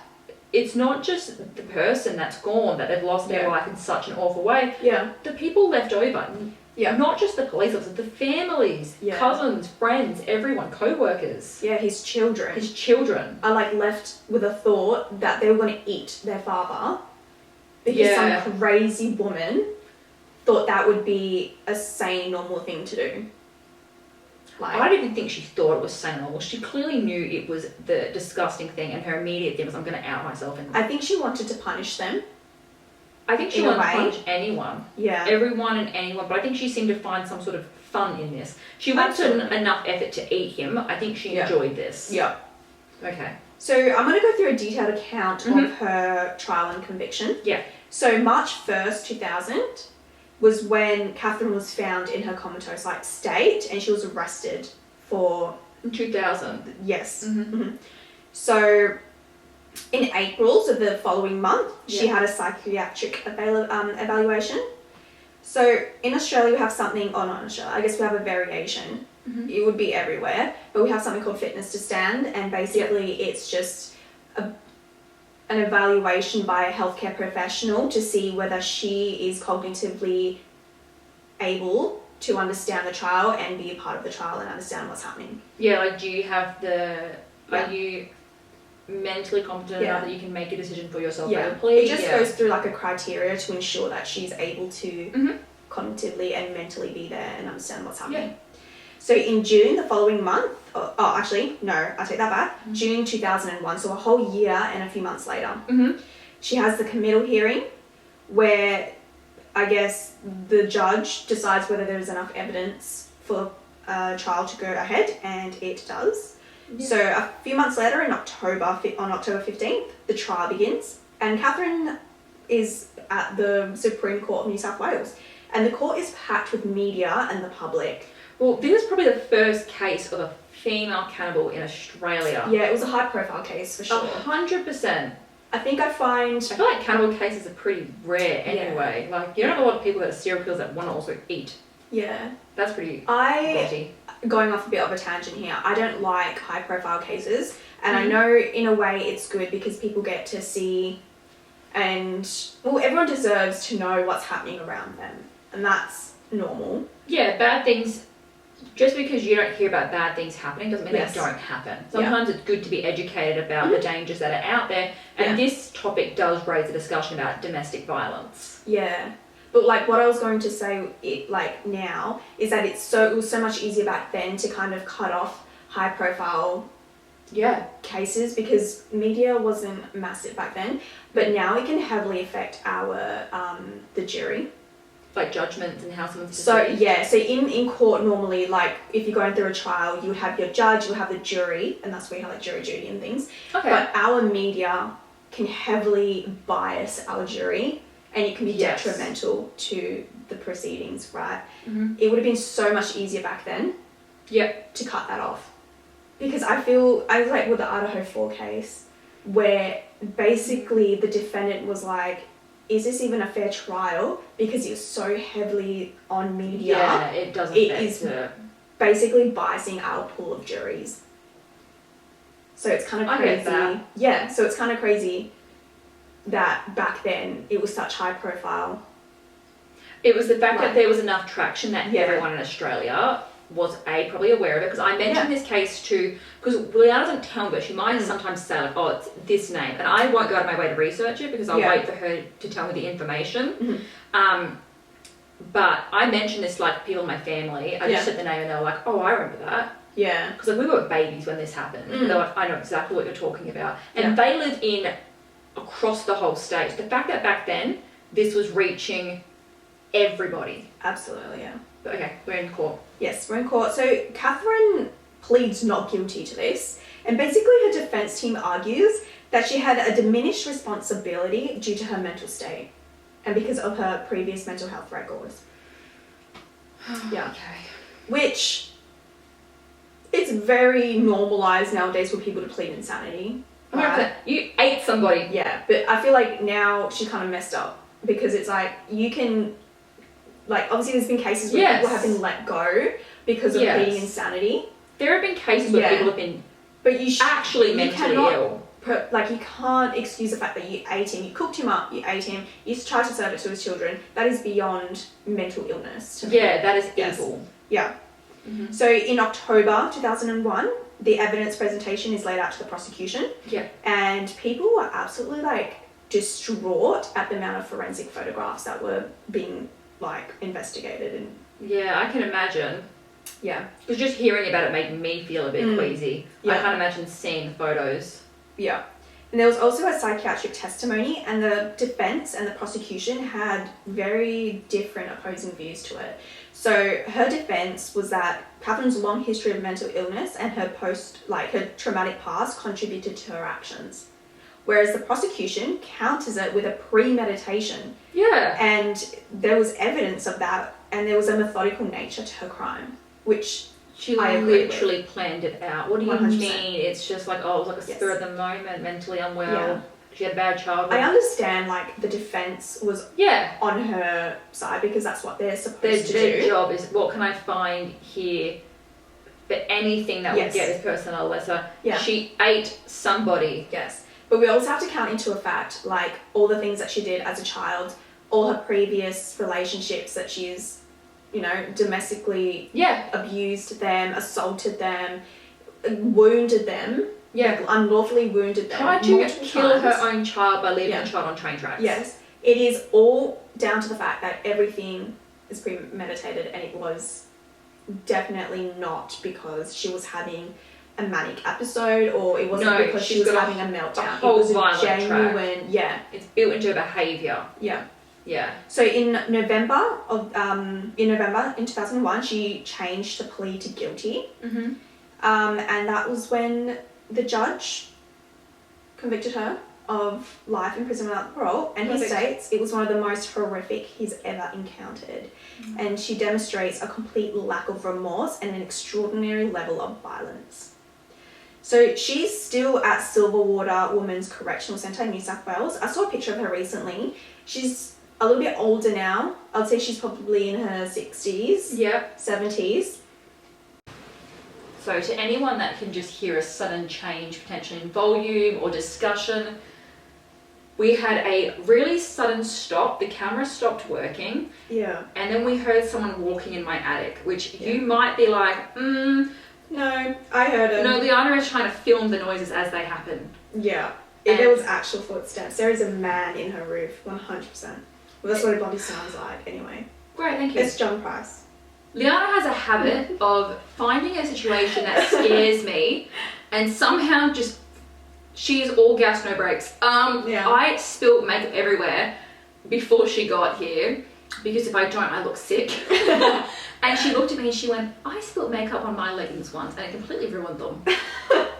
it's not just the person that's gone, that they've lost their life in such an awful way. Yeah. The people left over. Yeah. Not just the police officers, the families, cousins, friends, everyone, co-workers. Yeah, his children. His children. Are like left with a thought that they were going to eat their father because some crazy woman thought that would be a sane, normal thing to do. Like, I don't even think she thought it was sane normal. She clearly knew it was the disgusting thing, and her immediate thing was, I'm going to out myself. And I think she wanted to punish them. I think she wanted to punish anyone. Yeah. Everyone and anyone. But I think she seemed to find some sort of fun in this. She went to enough effort to eat him. I think she enjoyed this. Yeah. Okay. So I'm going to go through a detailed account of her trial and conviction. Yeah. So March 1st, 2000 was when Katherine was found in her comatose-like state and she was arrested for... In 2000? Yes. So... In April of the following month, she had a psychiatric evaluation. So in Australia, we have something, not in Australia, I guess we have a variation. It would be everywhere, but we have something called fitness to stand, and basically it's just an evaluation by a healthcare professional to see whether she is cognitively able to understand the trial and be a part of the trial and understand what's happening. Yeah, like do you have are you mentally competent enough that you can make a decision for yourself? It just goes through like a criteria to ensure that she's able to cognitively and mentally be there and understand what's happening. So in June the following month, actually no, I take that back, June 2001, so a whole year and a few months later, she has the committal hearing where I guess the judge decides whether there's enough evidence for a trial to go ahead, and it does. So a few months later, on October 15th, the trial begins, and Katherine is at the Supreme Court of New South Wales, and the court is packed with media and the public. Well, this is probably the first case of a female cannibal in Australia. Yeah, it was a high-profile case for sure. 100%. I think I find... I feel like cannibal cases are pretty rare anyway. Yeah. Like, you don't have a lot of people that are serial killers that want to also eat. Yeah. That's pretty Going off a bit of a tangent here, I don't like high-profile cases. And I know, in a way, it's good because people get to see... And, well, everyone deserves to know what's happening around them. And that's normal. Yeah, bad things... Just because you don't hear about bad things happening doesn't mean they don't happen. Sometimes it's good to be educated about the dangers that are out there. And this topic does raise a discussion about domestic violence. Yeah. But, like, what I was going to say, now, is that it was so much easier back then to kind of cut off high-profile cases because media wasn't massive back then. But now it can heavily affect the jury. Like judgments and how someone's decision. So in court normally, like, if you're going through a trial, you would have your judge, you'll have the jury, and that's where you have, like, jury duty and things. Okay. But our media can heavily bias our jury, and it can be detrimental to the proceedings, right? Mm-hmm. It would have been so much easier back then to cut that off. Because I was like with the Idaho 4 case, where basically the defendant was like, is this even a fair trial? Because it's so heavily on media. Yeah, it doesn't. It is basically biasing our pool of juries. So it's kind of crazy. I get that. Yeah, so it's kind of crazy that back then it was such high profile. It was the fact that there was enough traction that everyone in Australia was probably aware of it, because I mentioned this case to, because Liana doesn't tell me, but she might sometimes say like, oh, it's this name, and I won't go out of my way to research it because I'll wait for her to tell me the information. Mm-hmm. But I mentioned this like people in my family. I just said the name and they were like, oh, I remember that. Yeah. Because like we were babies when this happened. Mm. They're like, I know exactly what you're talking about. And they live across the whole state. The fact that back then this was reaching everybody. Absolutely, yeah. But okay, we're in court. Yes, we're in court. So Katherine pleads not guilty to this, and basically her defence team argues that she had a diminished responsibility due to her mental state and because of her previous mental health records. Yeah. Okay. Which it's very normalised nowadays for people to plead insanity. Right? You ate somebody. Yeah, but I feel like now she kind of messed up because it's like you can... Like, obviously there's been cases where people have been let go because of pleading insanity. There have been cases where people have been actually mentally ill. You can't excuse the fact that you ate him, you cooked him up, you ate him, you tried to serve it to his children. That is beyond mental illness. That is evil. Yeah. Mm-hmm. So in October 2001, the evidence presentation is laid out to the prosecution. Yeah. And people were absolutely, like, distraught at the amount of forensic photographs that were being... investigated and... Yeah, I can imagine. Yeah. Because just hearing about it made me feel a bit queasy. Yeah. I can't imagine seeing the photos. Yeah. And there was also a psychiatric testimony, and the defence and the prosecution had very different opposing views to it. So her defence was that Katherine's long history of mental illness and her her traumatic past contributed to her actions. Whereas the prosecution counters it with a premeditation. Yeah. And there was evidence of that, and there was a methodical nature to her crime, which she literally planned it out. What do you 100%. Mean? It's just like, oh, it was like a spur of the moment, mentally unwell. Yeah. She had a bad childhood. I understand, like, the defence was on her side because that's what they're supposed to do. Their job is, what can I find here for anything that would get this person a lesser? Yeah. She ate somebody. Yes. But we also have to count into a fact, like, all the things that she did as a child, all her previous relationships that she's, domestically abused them, assaulted them, wounded them, unlawfully wounded them. Tried to kill her own child by leaving the child on train tracks. Yes. It is all down to the fact that everything is premeditated, and it was definitely not because she was having a manic episode, or it wasn't because she was having a meltdown. It was a genuine it's built into her behaviour. Yeah. So in November in 2001, she changed to plead to guilty. Mm-hmm. And that was when the judge convicted her of life imprisonment without parole, and he states it was one of the most horrific he's ever encountered. Mm-hmm. And she demonstrates a complete lack of remorse and an extraordinary level of violence. So she's still at Silverwater Women's Correctional Centre in New South Wales. I saw a picture of her recently. She's a little bit older now. I'd say she's probably in her 60s, Yep. 70s. So to anyone that can just hear a sudden change, potentially in volume or discussion, we had a really sudden stop. The camera stopped working. Yeah. And then we heard someone walking in my attic, which you might be like, No, I heard it. No, Liana is trying to film the noises as they happen. Yeah. If there was actual footsteps, there is a man in her roof, 100%. Well, that's what it probably sounds like anyway. Great, thank you. It's John Price. Liana has a habit of finding a situation that scares me and somehow just, she's all gas, no brakes. I spilled makeup everywhere before she got here because if I don't, I look sick. And she looked at me and she went, I spilled makeup on my leggings once and it completely ruined them.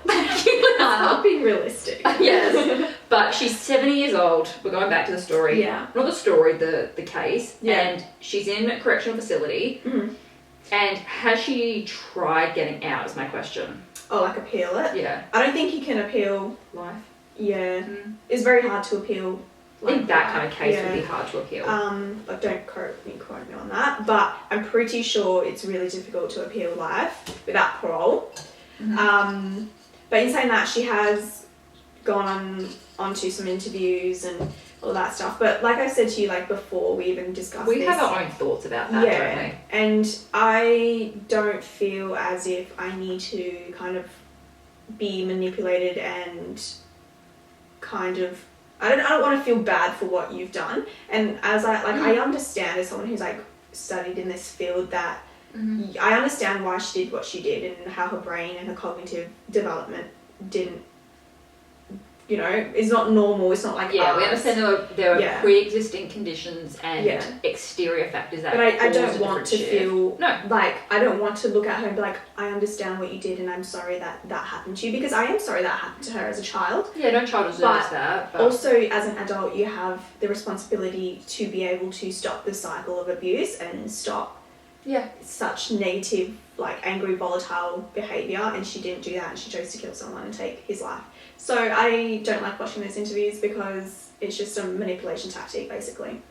Thank you, Liana. Not being realistic. Yes. But she's 70 years old. We're going back to the story. Yeah. Not the story, the case. Yeah. And she's in a correctional facility. Mm-hmm. And has she tried getting out is my question. Oh, like appeal it? Yeah. I don't think you can appeal. Life? Yeah. It's very hard to appeal. I think that kind of case would be hard to appeal. But don't quote me on that. But I'm pretty sure it's really difficult to appeal life without parole. Mm-hmm. But in saying that, she has gone on to some interviews and all that stuff. But like I said to you, like before we even discussed We this, have our own thoughts about that, don't we? And I don't feel as if I need to kind of be manipulated and kind of I don't want to feel bad for what you've done. And as I understand as someone who's like studied in this field that I understand why she did what she did and how her brain and her cognitive development didn't, is not normal. It's not like we ours. understand there are pre-existing conditions and exterior factors that. But I don't want to feel I don't want to look at her and be like, I understand what you did and I'm sorry that happened to you, because I am sorry that happened to her as a child. Yeah, no child deserves that. But also, as an adult, you have the responsibility to be able to stop the cycle of abuse and stop such negative, like angry, volatile behaviour, and she didn't do that and she chose to kill someone and take his life. So I don't like watching those interviews because it's just a manipulation tactic, basically.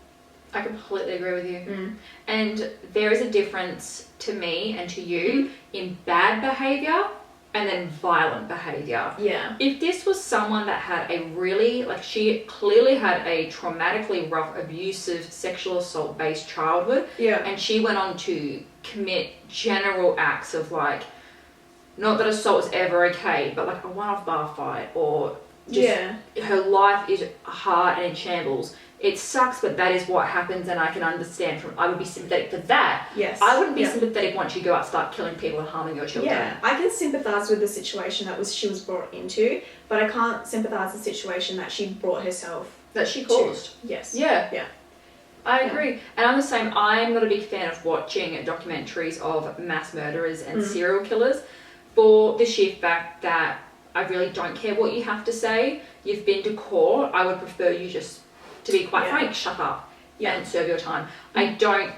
I completely agree with you. And there is a difference to me and to you in bad behaviour and then violent behaviour. Yeah. If this was someone that had a really, she clearly had a traumatically rough, abusive, sexual assault based childhood. Yeah. And she went on to commit general acts of not that assault is ever okay, but a one-off bar fight or just her life is hard and in shambles. It sucks, but that is what happens, and I can understand I would be sympathetic for that. Yes. I wouldn't be sympathetic once you go out and start killing people and harming your children. Yeah, I can sympathise with the situation she was brought into, but I can't sympathise with the situation that she brought herself. That she caused. Yes. Yeah. Yeah. I agree. And I'm the same. I'm not a big fan of watching documentaries of mass murderers and serial killers for the sheer fact that I really don't care what you have to say. You've been to court. I would prefer you just, to be quite frank, shut up and serve your time. I don't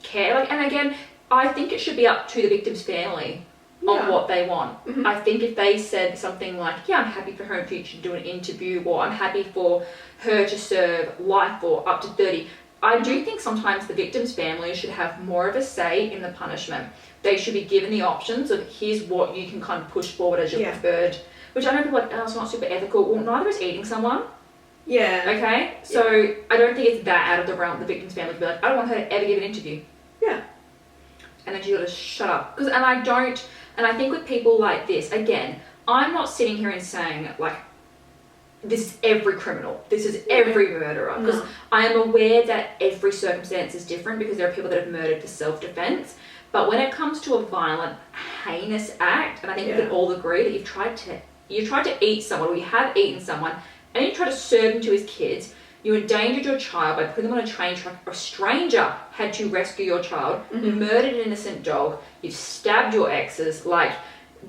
care. And again, I think it should be up to the victim's family on what they want. I think if they said something like, I'm happy for her in future to do an interview, or I'm happy for her to serve life or up to 30, I do think sometimes the victim's family should have more of a say in the punishment. They should be given the options of here's what you can kind of push forward as your preferred, which I know people are like, it's not super ethical. Well, neither is eating someone. Yeah. Okay? So I don't think it's that out of the realm of the victim's family to be like, I don't want her to ever give an interview. Yeah. And then she's got to shut up. And I think with people like this, again, I'm not sitting here and saying, this is every criminal, this is every murderer, because I am aware that every circumstance is different, because there are people that have murdered for self-defense. But when it comes to a violent, heinous act, and I think we can all agree that you've tried to eat someone, or you have eaten someone, and you try to serve him to his kids, you endangered your child by putting them on a train track, a stranger had to rescue your child, you murdered an innocent dog, you've stabbed your exes,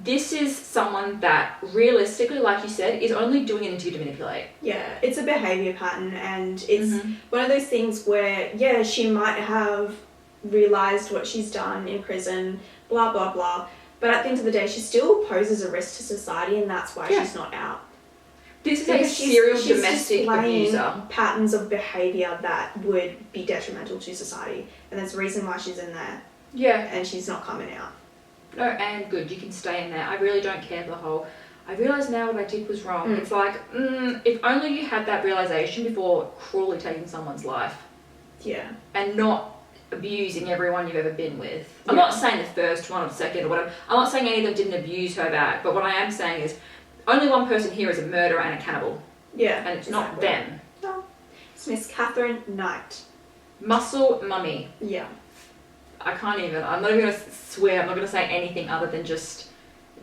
this is someone that realistically, like you said, is only doing an interview to manipulate. Yeah, it's a behaviour pattern, and it's one of those things where, she might have realised what she's done in prison, blah, blah, blah, But at the end of the day, she still poses a risk to society, and that's why Yeah. she's not out. This is Because a serial she's domestic displaying abuser. patterns of behaviour that would be detrimental to society, and there's a reason why she's in there, Yeah. and she's not coming out. No, and good, you can stay in there. I really don't care for the whole, I realise now what I did was wrong. It's like, if only you had that realisation before cruelly taking someone's life Yeah. and not abusing everyone you've ever been with. I'm Yeah. not saying the first one or the second or whatever. I'm not saying any of them didn't abuse her back, but what I am saying is only one person here is a murderer and a cannibal, Yeah. and it's not them. No. It's Miss Katherine Knight. Muscle mummy. Yeah. I can't even, I'm not even going to swear, I'm not going to say anything other than just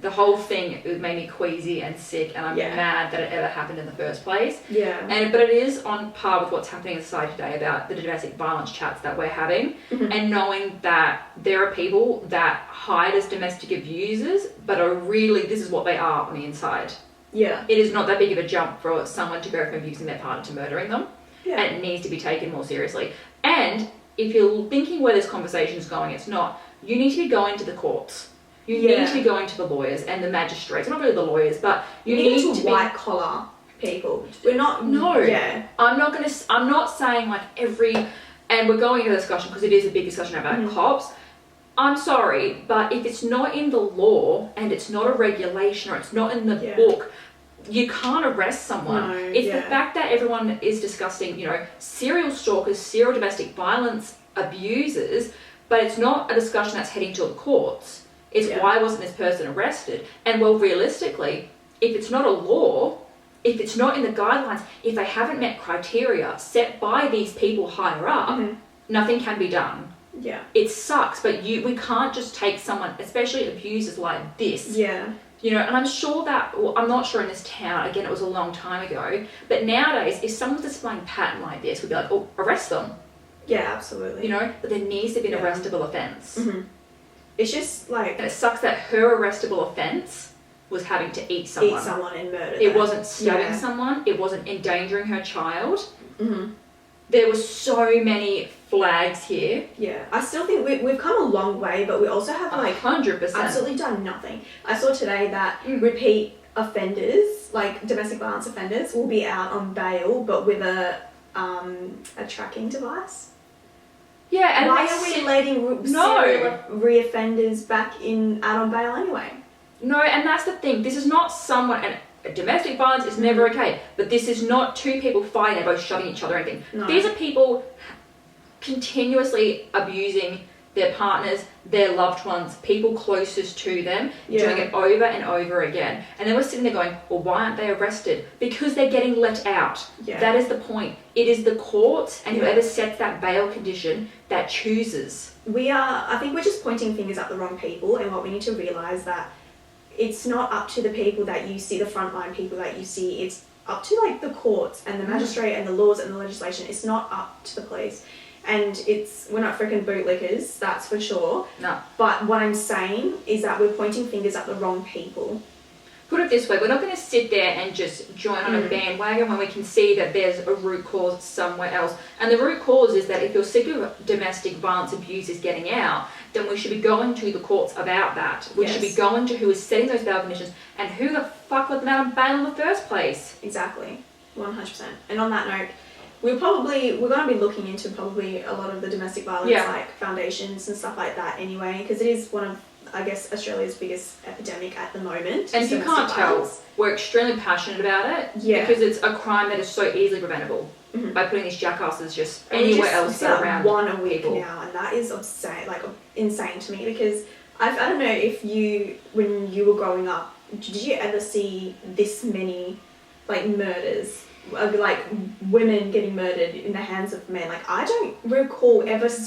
the whole thing, it made me queasy and sick, and I'm mad that it ever happened in the first place. Yeah. But it is on par with what's happening in society today about the domestic violence chats that we're having, and knowing that there are people that hide as domestic abusers, but are really, this is what they are on the inside. Yeah. It is not that big of a jump for someone to go from abusing their partner to murdering them, Yeah. and it needs to be taken more seriously. And if you're thinking where this conversation is going, it's not. You need to be going to the courts. You need to be going to the lawyers and the magistrates. Not really the lawyers, but you need to be white collar people. We're not. No. Yeah. I'm not saying like every, and we're going into a discussion because it is a big discussion about cops. I'm sorry, but if it's not in the law and it's not a regulation or it's not in the book, you can't arrest someone. No, It's the fact that everyone is discussing, serial stalkers, serial domestic violence abusers, but it's not a discussion that's heading to the courts. It's why wasn't this person arrested? And well, realistically, if it's not a law, if it's not in the guidelines, if they haven't met criteria set by these people higher up, nothing can be done. Yeah. It sucks, but we can't just take someone, especially abusers like this. Yeah. And I'm sure that, well, I'm not sure in this town, again, it was a long time ago, but nowadays, if someone's displaying a pattern like this, we'd be like, oh, arrest them. Yeah, absolutely. But there needs to be an arrestable offence. It's just like... And it sucks that her arrestable offence was having to eat someone. Eat someone and murder them. It wasn't stabbing someone. It wasn't endangering her child. Mm-hmm. There were so many flags here. Yeah. I still think we've come a long way, but we also have 100%. absolutely done nothing. I saw today that repeat offenders, like domestic violence offenders, will be out on bail, but with a tracking device. Yeah, and why are we letting serial reoffenders back out on bail anyway? No, and that's the thing. This is not someone, and domestic violence is never okay, but this is not two people fighting, they're both shoving each other or anything. No. These are people continuously abusing their partners, their loved ones, people closest to them, doing it over and over again. And then we're sitting there going, well, why aren't they arrested? Because they're getting let out. Yeah. That is the point. It is the courts and whoever sets that bail condition that chooses. I think we're just pointing fingers at the wrong people, and what we need to realise that it's not up to the people that you see, the frontline people that you see, it's up to the courts and the magistrate and the laws and the legislation. It's not up to the police. And we're not freaking bootlickers, that's for sure. No. But what I'm saying is that we're pointing fingers at the wrong people. Put it this way, we're not going to sit there and just join on a bandwagon when we can see that there's a root cause somewhere else. And the root cause is that if you're sick of domestic violence abusers getting out, then we should be going to the courts about that. We should be going to who is setting those bail conditions and who the fuck let them out on bail in the first place. Exactly, 100%. And on that note, we're going to be looking into probably a lot of the domestic violence foundations and stuff like that anyway, because it is one of, I guess, Australia's biggest epidemic at the moment. And if you can't tell, we're extremely passionate about it because it's a crime that is so easily preventable by putting these jackasses just anywhere else around one a week people. now, and that is insane to me, because I don't know if when you were growing up, did you ever see this many murders? Women getting murdered in the hands of men. I don't recall ever seeing